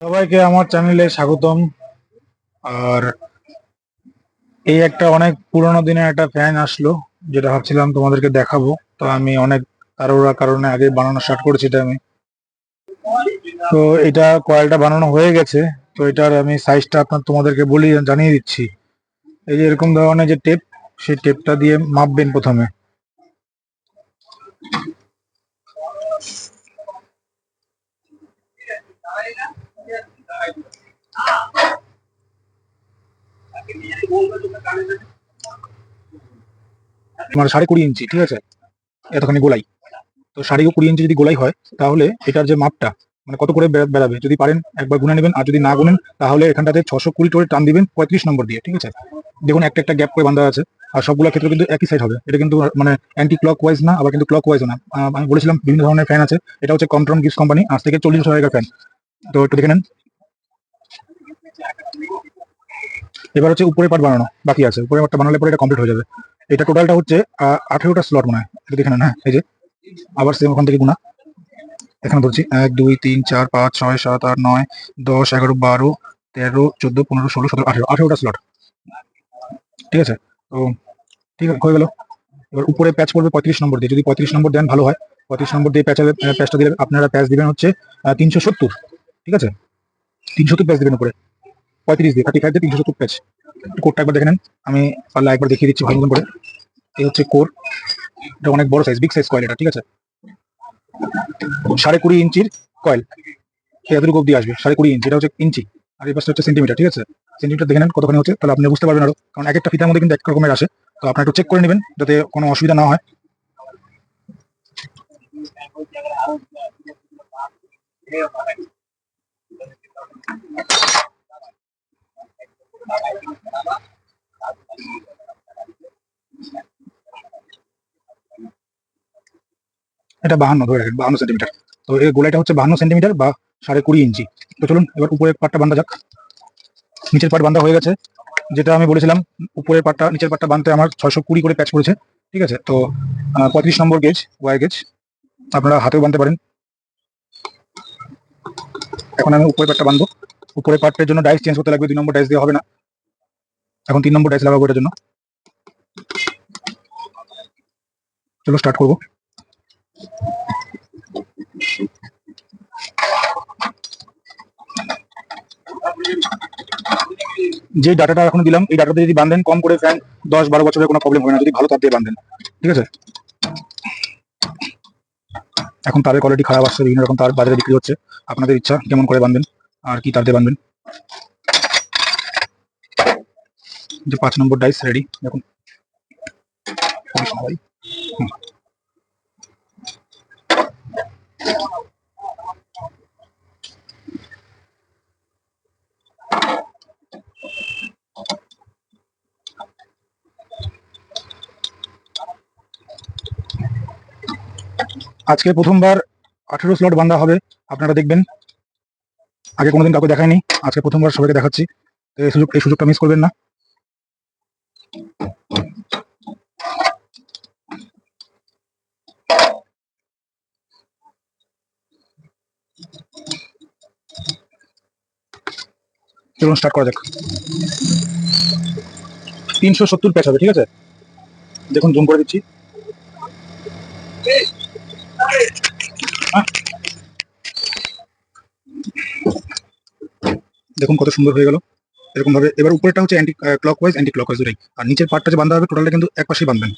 সবাইকে আমার চ্যানেলে স্বাগতম। আর এই একটা অনেক পুরোনো দিনের একটা ফ্যান আসলো, যেটা ভাবছিলাম তোমাদেরকে দেখাবো। তো আমি অনেক তাড়াহুড়ার কারণে আগে বানানো স্টার্ট করেছি এটা আমি। তো এটা কয়েলটা বানানো হয়ে গেছে। তো এটার আমি সাইজটা তোমাদেরকে বলি, জানিয়ে দিচ্ছি। এই যে এরকম ধরনের যে টেপ, সেই টেপটা দিয়ে মাপবেন প্রথমে। মানে 20.5 ইঞ্চি, ঠিক আছে, এতখানি গোলাই। তো 20.5 ইঞ্চি যদি গোলাই হয়, তাহলে এটার যে মাপটা, মানে কত করে বেরাবে, যদি পারেন একবার গুনে নেবেন, আর যদি না গুনেন তাহলে এখানটাতে 620 করে টান দিবেন 35 নম্বর দিয়ে, ঠিক আছে। দেখুন একটা একটা গ্যাপ করে বাঁধা আছে, আর সবগুলো ক্ষেত্রে কিন্তু একই সাইড হবে। এটা কিন্তু মানে অ্যান্টি ক্লক ওয়াইজ না, আবার কিন্তু ক্লক ওয়াইজও না। আমি বলেছিলাম বিভিন্ন ধরনের ফ্যান আছে। এটা হচ্ছে কন্ট্রন গিফট কোম্পানি, আজ থেকে 40 বছর আগের ফ্যান। তো একটু দেখে নেন। এবার হচ্ছে উপরের পার্ট বানানো বাকি আছে। উপরের পার্টটা বানালে পরে এটা কমপ্লিট হয়ে যাবে। এটা টোটালটা হচ্ছে 18টা স্লট মনে হয়, এটা দেখে নেন। হ্যাঁ, এই যে আবার সেম ওখান থেকে গুণা, এখানে ধরছি 1 2 3 4 5 6 7 8 9 10 11 12 13 14 15 16 17 18টা স্লট, ঠিক আছে। তো ঠিক আছে, হয়ে গেল। এবার উপরে প্যাচ পড়বে 35 নম্বর দিয়ে, যদি 35 নম্বর দেন ভালো হয়। 35 নম্বর দিয়ে প্যাচটা দিলে আপনারা প্যাচ দিবেন হচ্ছে 370, ঠিক আছে। 370 প্যাচ দিবেন উপরে, 35 দিয়ে 35 দিয়ে 370 প্যাচ। কোডটা একবার দেখে নেন, আমি পারলে একবার দেখিয়ে দিচ্ছি ভালো মতন করে। এই হচ্ছে কোর, এটা অনেক বড় সাইজ, বিগ সাইজ কয়েল এটা, ঠিক আছে। 20.5 ইঞ্চির কয়েল, এতটুকু অব্দি আসবে। 20.5 ইঞ্চি, এটা হচ্ছে ইঞ্চি, আর এই পাশটা হচ্ছে সেন্টিমিটার, ঠিক আছে। সেন্টিমিটার দেখে নেন কতখানি হচ্ছে, তাহলে আপনি বুঝতে পারবেন আরো, কারণ এক একটা ফিতার মধ্যে কিন্তু এক রকমের আসে। তো আপনার একটু চেক করে নেবেন যাতে কোনো অসুবিধা না হয়। এটা 52, ধরে রাখেন 52 সেন্টিমিটার। তো এই গোলাইটা হচ্ছে 52 সেন্টিমিটার বা 20.5 ইঞ্চি। তো চলুন এবার উপরের পাটটা বান্ধা যাক। নিচের পাট বান্ধা হয়ে গেছে, যেটা আমি বলেছিলাম। উপরের পাটটা নিচের পাটটা বাঁধতে আমার 620 করে প্যাচ পড়েছে, ঠিক আছে। তো 35 নম্বর গেজ, ওয়ার গেজ, আপনারা হাতেও বাঁধতে পারেন। এখন আমি উপরের পাটটা বাঁধবো। উপরের পার্টের জন্য ডাইস চেঞ্জ করতে লাগবে, 2 নম্বর ডাইস দেওয়া হবে না, এখন 3 নম্বর ডাইস লাগাবো এটার জন্য। চলো স্টার্ট করবো। যে ডাটাটা এখন দিলাম, এই ডাটাতে যদি বাঁধেন কম করে ফ্যান 10-12 বছরের কোনো প্রবলেম হবে না, যদি ভালো তার দিয়ে বাঁধেন, ঠিক আছে। এখন তারের কোয়ালিটি খারাপ আসছে, বিভিন্ন রকম তার বাজারে বিক্রি হচ্ছে, আপনাদের ইচ্ছা কেমন করে বাঁধবেন আর কি তার দিয়ে বাঁধবেন। যে 5 নম্বর ডাইস রেডি, দেখুন। আজকে প্রথমবার 18 স্লট বাঁধা হবে, আপনারা দেখবেন। আগে কোনোদিন কাউকে দেখায়নি, আজকে প্রথমবার সবাইকে দেখাচ্ছি। এই সুযোগটা মিস করবেন না। চলুন স্টার্ট করা যাক। 370 প্যাচ হবে, ঠিক আছে। দেখুন জুম করে দিচ্ছি। দেখুন কত সুন্দর হয়ে গেল এরকম ভাবে। এবার উপরেটা হচ্ছে অ্যান্টি ক্লক ওয়াইজ দুটাই, আর নিচের পার্টটা যে বাঁধা হবে টোটালটা কিন্তু এক পাশেই বাঁধবেন।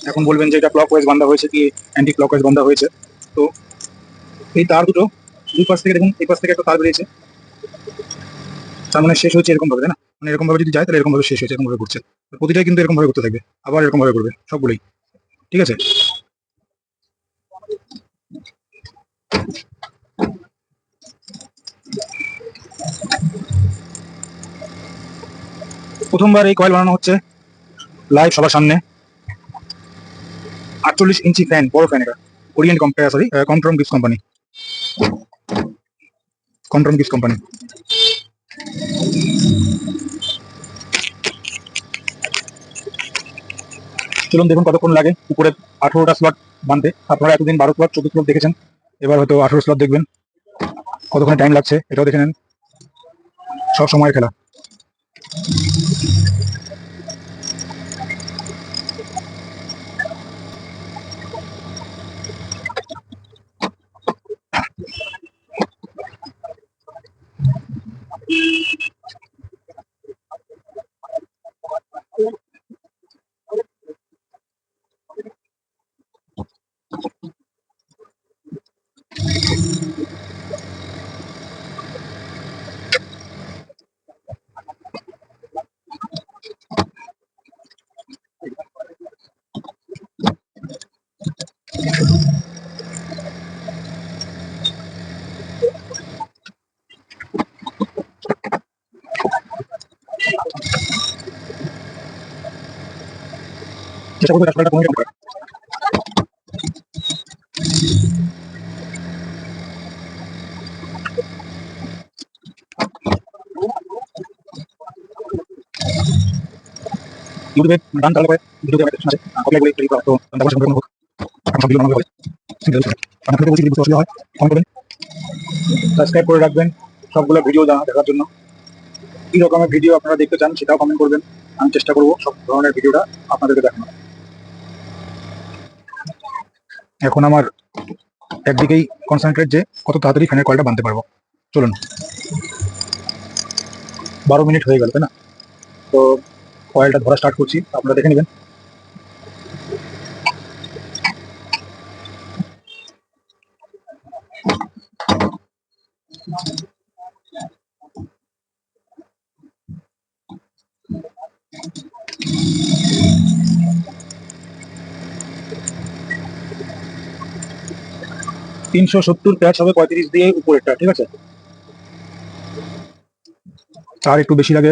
এখন বলবেন যে এটা ক্লক ওয়াইজ বাঁধা হয়েছে কি অ্যান্টি ক্লক ওয়াইজ বাঁধা হয়েছে। তো এই তার দুটো দুই পাশ থেকে দেখুন, এই পাশ থেকে একটা তার বেরিয়েছে, তার মানে শেষ হয়েছে এরকম ভাবে, তাই না। মানে এরকম ভাবে যদি যায় তাহলে এরকম ভাবে শেষ হয়েছে, এরকম ভাবে ঘুরছে। প্রতিটাই কিন্তু এরকম ভাবে করতে থাকবে, আবার এরকম ভাবে করবে সবগুলোই, ঠিক আছে। প্রথমবার এই কয়েল বানানো হচ্ছে লাইভ সবার সামনে। 48 ইঞ্চি ফ্যান, বড় ফ্যান এটা। ওরিয়েন্ট সরি, কন্ট্রম গিফট কোম্পানি, কন্ট্রম গিফট কোম্পানি। চলুন দেখুন কতক্ষণ লাগে উপরে 18টা স্লট বানতে। আপনারা এতদিন 12 স্লট 14 স্লট দেখেছেন, এবার হয়তো 18 স্লট দেখবেন, কতক্ষণ টাইম লাগছে এটাও দেখে নেন। সব সময়ের খেলা। চেষ্টা করবো এটা কোনো রকম। ইউটিউবে গান চালালে পরে ভিডিওতে আমার description আছে, কপি বলে তৈরি করা, তো তারপর সেখানে কোনো হোক এখন সব ভিডিও বানানো হবে সিঙ্গেল। আপনাদের বলছি যদি কিছু অসুবিধা হয় কমেন্ট করবেন, সাবস্ক্রাইব করে রাখবেন সবগুলো ভিডিও দেখার জন্য। কী রকমের ভিডিও আপনারা দেখতে চান সেটাও কমেন্ট করবেন, আমি চেষ্টা করবো সব ধরনের ভিডিওটা আপনাদেরকে দেখানো। এখন আমার একদিকেই কনসেন্ট্রেট যে কত তাড়াতাড়ি ফ্যানের কয়েলটা বাঁধতে পারবো। চলুন, 12 মিনিট হয়ে গেল তাই না? তো কয়েলটা ধরা স্টার্ট করছি, আপনারা দেখে নেবেন। তিনশো 70 প্যাচ হবে 35 দিয়ে উপরেরটা, ঠিক আছে? আর একটু বেশি লাগে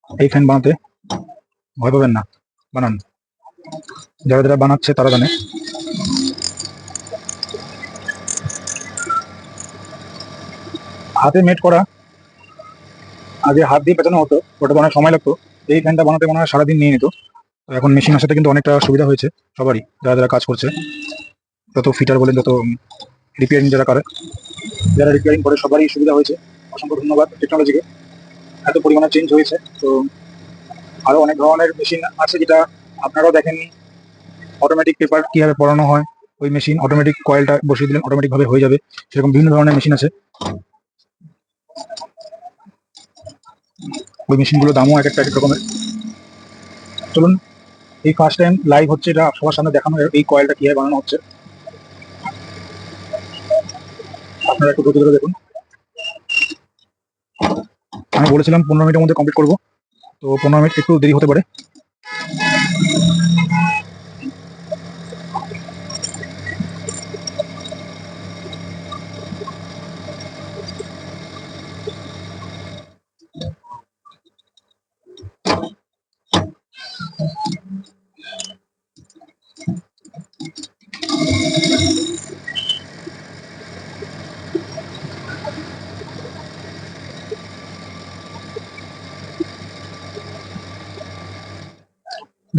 এই ফ্যান বানাতে, ভয় পাবেন না, বানান। যারা যারা বানাচ্ছে তারা জানে। হাতে মেট করা, আগে হাত দিয়ে পেঁচানো হতো, ওটা তো অনেক সময় লাগতো। এই ফ্যানটা বানাতে মনে হয় সারাদিন নিয়ে নিত। তো এখন মেশিন আসাতে কিন্তু অনেকটা সুবিধা হয়েছে সবারই, যারা যারা কাজ করছে, যত ফিটার বলেন, যত রিপেয়ারিং যারা রিপেয়ারিং করে সবারই সুবিধা হয়েছে। অসংখ্য ধন্যবাদ টেকনোলজিকে, এত পরিমাণে চেঞ্জ হয়েছে। তো আরো অনেক ধরনের মেশিন আছে যেটা আপনারাও দেখেননি। অটোমেটিক পেপার কিভাবে পড়ানো হয়, ওই মেশিন অটোমেটিক কয়েলটা বসিয়ে দিলেন অটোমেটিক ভাবে হয়ে যাবে, সেরকম বিভিন্ন ধরনের মেশিন আছে। ওই মেশিনগুলো দামও এক একটা এক রকমের। চলুন, এই ফার্স্ট টাইম লাইভ হচ্ছে, এটা সবার সামনে দেখানো এই কয়েলটা কিভাবে বানানো হচ্ছে। আপনারা একটু ধৈর্য ধরে দেখুন। আমি বলেছিলাম 15 মিনিটের মধ্যে কমপ্লিট করবো, তো 15 মিনিট একটু দেরি হতে পারে।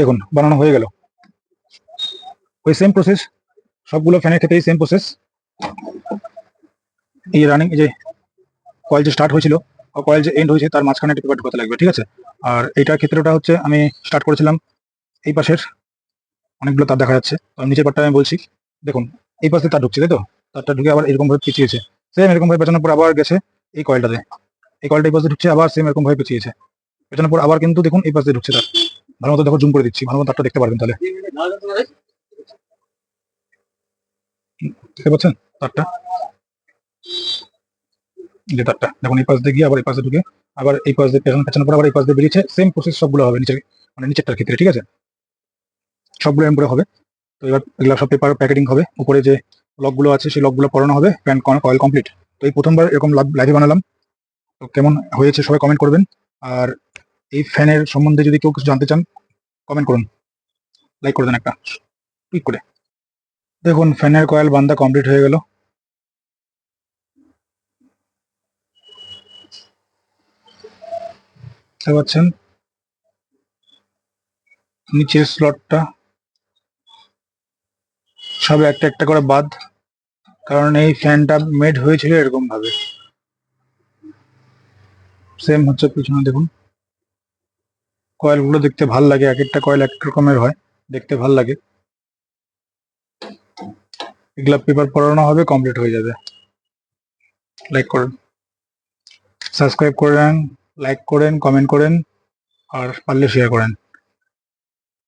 দেখুন বানানো হয়ে গেল। ওই সেম প্রসেস, সবগুলো ফ্যানের ক্ষেত্রেই সেম প্রসেস। এই রানিং, এই যে কয়েল যে স্টার্ট হয়েছিল আর কয়েল যে এন্ড হয়েছে তার মাঝখানে একটা পেপার ঢোকাতে লাগবে, ঠিক আছে? আর এইটার ক্ষেত্রে হচ্ছে আমি স্টার্ট করেছিলাম এই পাশের, অনেকগুলো তার দেখা যাচ্ছে, তো নিচের পাটটা আমি বলছি। দেখুন এই পাশে তার ঢুকছে, তাই তো? তারটা ঢুকে আবার এরকম ভাবে পিছিয়েছে, সেম এরকম ভাবে পেছানোর পর আবার গেছে এই কয়েলটাতে, এই কয়েলটা এই পাশে ঢুকছে, আবার সেম এরকম ভাবে পিছিয়েছে, পেছানোর পর আবার কিন্তু দেখুন এই পাশে ঢুকছে তার। ভালো মতো দেখো, জুম করে দিচ্ছি, ভালো মতো তারটা দেখতে পারবেন তাহলে। দেখতে পাচ্ছেন তারটা? যে তারটা দেখুন এই পাশ দিয়ে গিয়ে আবার এই পাশে ঢুকে আবার এই পাশ দিয়ে পেছানোর পর আবার এই পাশ দিয়ে বেরিয়েছে, সেম প্রসেস সবগুলো হবে নিচের, মানে নিচেরটার ক্ষেত্রে, ঠিক আছে? সবগুলো এম করে হবে। তো এবার এগুলো সব পেপার প্যাকেটিং হবে, উপরে যে লকগুলো আছে সেই লকগুলো পরানো হবে, ফ্যান কয়েল কমপ্লিট। তো এই প্রথমবার এরকম লাইভে বানালাম, তো কেমন হয়েছে সবাই কমেন্ট করবেন। আর এই ফ্যানের সম্বন্ধে যদি কেউ কিছু জানতে চান কমেন্ট করুন, লাইক করে দেন একটা ক্লিক করে। দেখুন ফ্যানের কয়েল বান্ধা কমপ্লিট হয়ে গেল। দেখতে পাচ্ছেন নিচের স্লটটা সব একটা একটা করে বাদ, কারণ এই ফ্যানটা মেড হয়েছিল এরকম ভাবে। সেম হচ্ছে পিছনে দেখুন, কয়েলগুলো দেখতে ভাল লাগে, এক একটা কয়েল এক এক রকমের হয়, দেখতে ভাল লাগে। এগুলা পেপার পড়ানো হবে, কমপ্লিট হয়ে যাবে। লাইক করেন, সাবস্ক্রাইব করেন, লাইক করেন, কমেন্ট করেন, আর পারলে শেয়ার করেন।